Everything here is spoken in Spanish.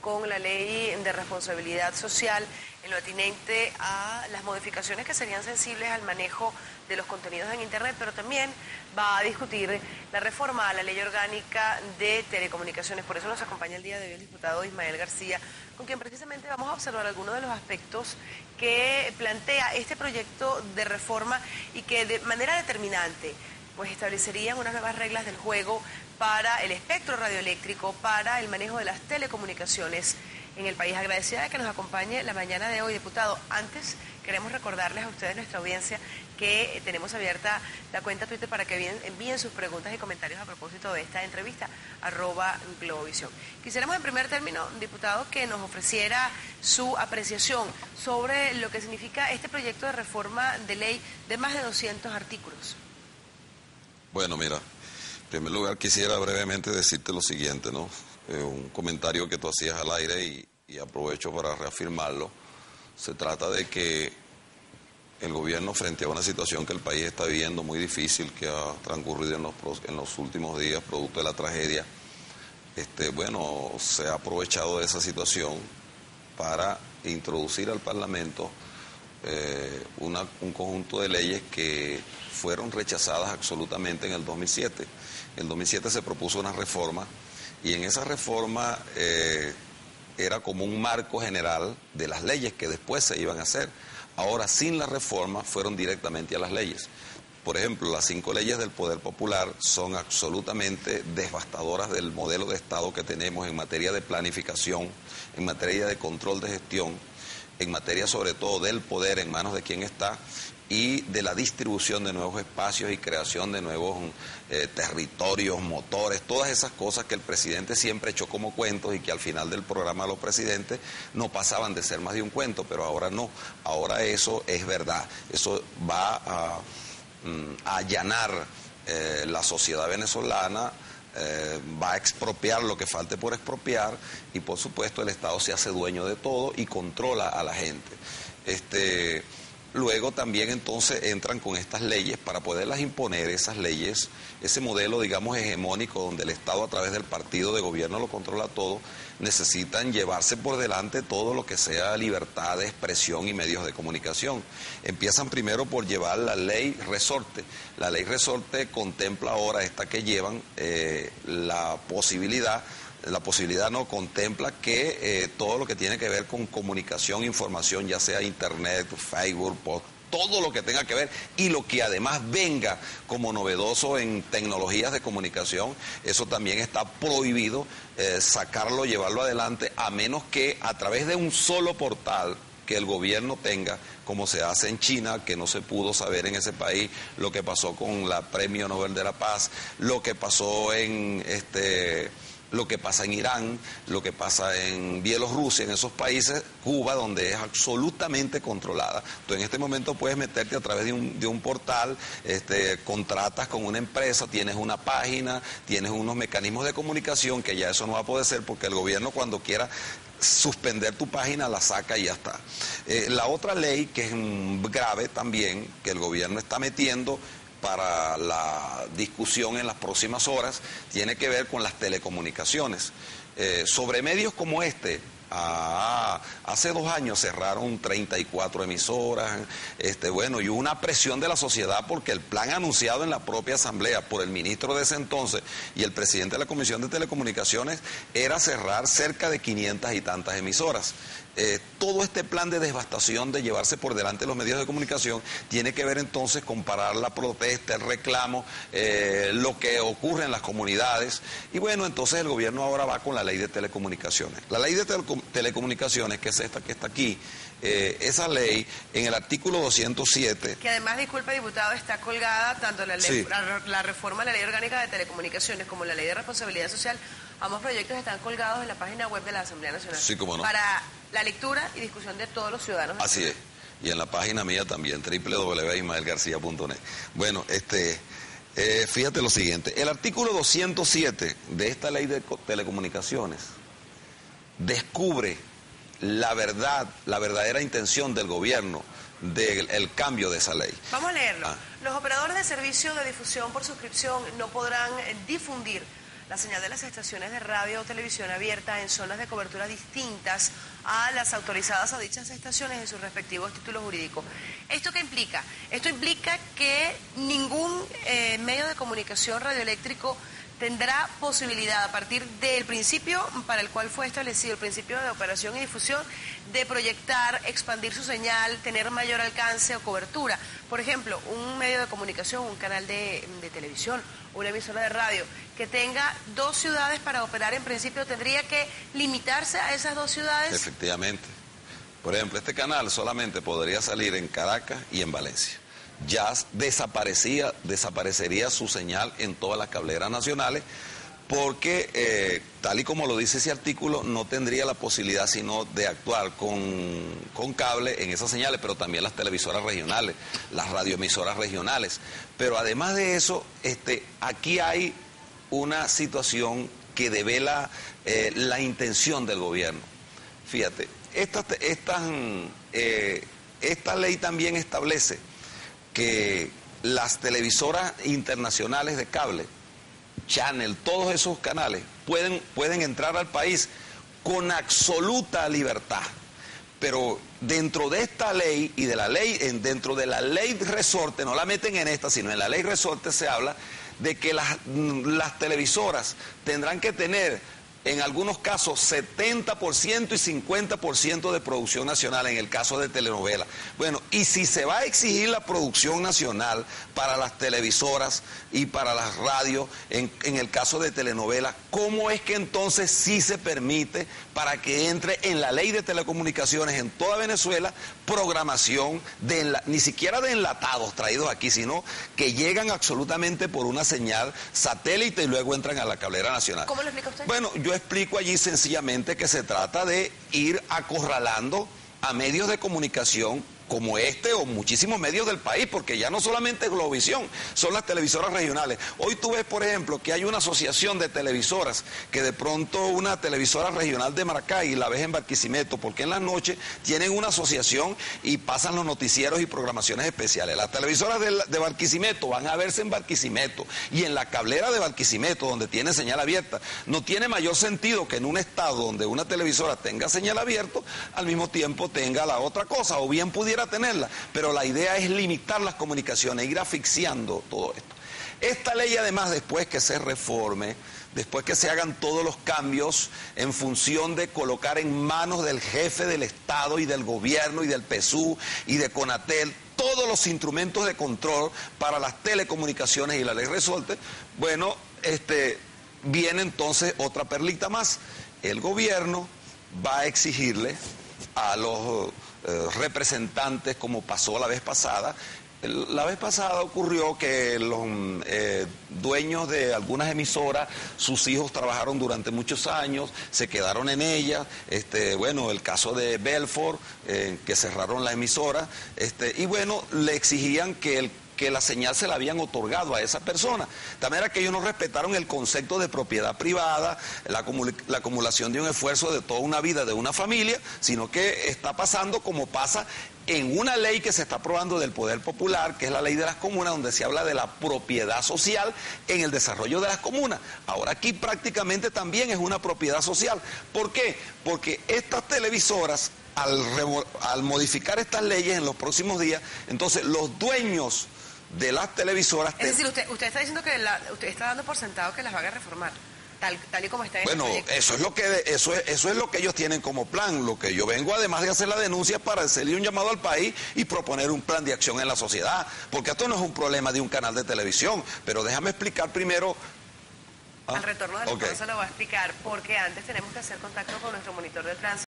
con la ley de responsabilidad social en lo atinente a las modificaciones que serían sensibles al manejo de los contenidos en Internet, pero también va a discutir la reforma a la ley orgánica de telecomunicaciones. Por eso nos acompaña el día de hoy el diputado Ismael García, con quien precisamente vamos a observar algunos de los aspectos que plantea este proyecto de reforma y que de manera determinante pues establecerían unas nuevas reglas del juego para el espectro radioeléctrico, para el manejo de las telecomunicaciones en el país. Agradecida de que nos acompañe la mañana de hoy, diputado. Antes queremos recordarles a ustedes, nuestra audiencia, que tenemos abierta la cuenta Twitter para que envíen sus preguntas y comentarios a propósito de esta entrevista, @Globovisión. Quisiéramos en primer término, diputado, que nos ofreciera su apreciación sobre lo que significa este proyecto de reforma de ley de más de 200 artículos. Bueno, mira, en primer lugar quisiera brevemente decirte lo siguiente, ¿no? Un comentario que tú hacías al aire y aprovecho para reafirmarlo. Se trata de que el gobierno, frente a una situación que el país está viviendo muy difícil, que ha transcurrido en los últimos días producto de la tragedia, bueno, se ha aprovechado de esa situación para introducir al Parlamento un conjunto de leyes que fueron rechazadas absolutamente en el 2007. En el 2007 se propuso una reforma y en esa reforma era como un marco general de las leyes que después se iban a hacer. Ahora, sin la reforma, fueron directamente a las leyes. Por ejemplo, las 5 leyes del Poder Popular son absolutamente devastadoras del modelo de Estado que tenemos en materia de planificación, en materia de control de gestión, en materia sobre todo del poder en manos de quien está y de la distribución de nuevos espacios y creación de nuevos territorios, motores, todas esas cosas que el presidente siempre echó como cuentos y que al final del programa de los presidentes no pasaban de ser más de un cuento, pero ahora no, ahora eso es verdad, eso va a allanar la sociedad venezolana, va a expropiar lo que falte por expropiar y por supuesto el Estado se hace dueño de todo y controla a la gente. Luego también entonces entran con estas leyes para poderlas imponer, esas leyes, ese modelo digamos hegemónico donde el Estado a través del partido de gobierno lo controla todo, necesitan llevarse por delante todo lo que sea libertad de expresión y medios de comunicación. Empiezan primero por llevar la ley resorte. La ley resorte contempla ahora esta que llevan la posibilidad no contempla que todo lo que tiene que ver con comunicación, información, ya sea internet, Facebook, todo lo que tenga que ver y lo que además venga como novedoso en tecnologías de comunicación, eso también está prohibido sacarlo, llevarlo adelante, a menos que a través de un solo portal que el gobierno tenga, como se hace en China, que no se pudo saber en ese país lo que pasó con la Premio Nobel de la Paz, lo que pasó lo que pasa en Irán, lo que pasa en Bielorrusia, en esos países, Cuba, donde es absolutamente controlada. Tú en este momento puedes meterte a través de un portal, contratas con una empresa, tienes una página, tienes unos mecanismos de comunicación, que ya eso no va a poder ser porque el gobierno cuando quiera suspender tu página la saca y ya está. La otra ley que es grave también, que el gobierno está metiendo para la discusión en las próximas horas, tiene que ver con las telecomunicaciones. Sobre medios como hace 2 años cerraron 34 emisoras, y hubo una presión de la sociedad porque el plan anunciado en la propia asamblea por el ministro de ese entonces y el presidente de la Comisión de Telecomunicaciones era cerrar cerca de 500 y tantas emisoras. Todo este plan de devastación de llevarse por delante los medios de comunicación tiene que ver entonces con parar la protesta, el reclamo, lo que ocurre en las comunidades. Y bueno, entonces el gobierno ahora va con la ley de telecomunicaciones. La ley de telecomunicaciones, que es esta que está aquí, esa ley en el artículo 207... Que además, disculpe diputado, está colgada tanto la ley, sí, la reforma de la ley orgánica de telecomunicaciones como la ley de responsabilidad social. Ambos proyectos están colgados en la página web de la Asamblea Nacional. Sí, cómo no. Para la lectura y discusión de todos los ciudadanos. Así es. Y en la página mía también, www.ismaelgarcia.net. Bueno, fíjate lo siguiente. El artículo 207 de esta ley de telecomunicaciones descubre la verdadera intención del gobierno del cambio de esa ley. Vamos a leerlo. Los operadores de servicios de difusión por suscripción no podrán difundir la señal de las estaciones de radio o televisión abierta en zonas de cobertura distintas a las autorizadas a dichas estaciones en sus respectivos títulos jurídicos. ¿Esto qué implica? Esto implica que ningún medio de comunicación radioeléctrico tendrá posibilidad, a partir del principio para el cual fue establecido, el principio de operación y difusión, de proyectar, expandir su señal, tener mayor alcance o cobertura. Por ejemplo, un medio de comunicación, un canal de televisión, una emisora de radio, que tenga 2 ciudades para operar, en principio tendría que limitarse a esas 2 ciudades. Efectivamente. Por ejemplo, este canal solamente podría salir en Caracas y en Valencia. Ya desaparecería su señal en todas las cableras nacionales, porque tal y como lo dice ese artículo, no tendría la posibilidad sino de actuar con cable en esas señales, pero también las televisoras regionales, las radioemisoras regionales. Pero además de eso, aquí hay una situación que devela la intención del gobierno. Fíjate, esta ley también establece que las televisoras internacionales de cable, Channel, todos esos canales pueden entrar al país con absoluta libertad. Pero dentro de esta ley y de la ley, dentro de la ley resorte, no la meten en esta, sino en la ley resorte se habla de que las televisoras tendrán que tener en algunos casos 70% y 50% de producción nacional en el caso de telenovelas. Bueno, y si se va a exigir la producción nacional para las televisoras y para las radios, en el caso de telenovelas, ¿cómo es que entonces sí se permite para que entre en la ley de telecomunicaciones en toda Venezuela programación ni siquiera de enlatados traídos aquí, sino que llegan absolutamente por una señal satélite y luego entran a la cablera nacional? ¿Cómo lo explica usted? Bueno, yo explico allí sencillamente que se trata de ir acorralando a medios de comunicación como este o muchísimos medios del país, porque ya no solamente es Globovisión, son las televisoras regionales. Hoy tú ves, por ejemplo, que hay una asociación de televisoras, que de pronto una televisora regional de Maracay la ves en Barquisimeto, porque en las noches tienen una asociación y pasan los noticieros y programaciones especiales. Las televisoras de Barquisimeto van a verse en Barquisimeto y en la cablera de Barquisimeto, donde tiene señal abierta. No tiene mayor sentido que en un estado donde una televisora tenga señal abierta, al mismo tiempo tenga la otra cosa, o bien pudiera tenerla, pero la idea es limitar las comunicaciones, ir asfixiando todo esto. Esta ley, además, después que se reforme, después que se hagan todos los cambios en función de colocar en manos del jefe del Estado y del gobierno y del PSU y de Conatel todos los instrumentos de control para las telecomunicaciones y la ley resorte, bueno, viene entonces otra perlita más. El gobierno va a exigirle a los representantes, como pasó la vez pasada. La vez pasada ocurrió que los dueños de algunas emisoras, sus hijos trabajaron durante muchos años, se quedaron en ellas, bueno, el caso de Belfort, que cerraron la emisora, y bueno, le exigían que la señal se la habían otorgado a esa persona. De manera que ellos no respetaron el concepto de propiedad privada, la acumulación de un esfuerzo de toda una vida de una familia, sino que está pasando como pasa en una ley que se está aprobando del Poder Popular, que es la ley de las comunas, donde se habla de la propiedad social en el desarrollo de las comunas. Ahora aquí prácticamente también es una propiedad social. ¿Por qué? Porque estas televisoras, al modificar estas leyes en los próximos días, entonces los dueños de las televisoras... Es decir, usted está diciendo que usted está dando por sentado que las van a reformar, tal y como está en bueno, el proyecto. eso es lo que ellos tienen como plan. Lo que yo vengo, además de hacer la denuncia, para hacerle un llamado al país y proponer un plan de acción en la sociedad, porque esto no es un problema de un canal de televisión. Pero déjame explicar primero... Al retorno del se lo voy a explicar, porque antes tenemos que hacer contacto con nuestro monitor de tránsito.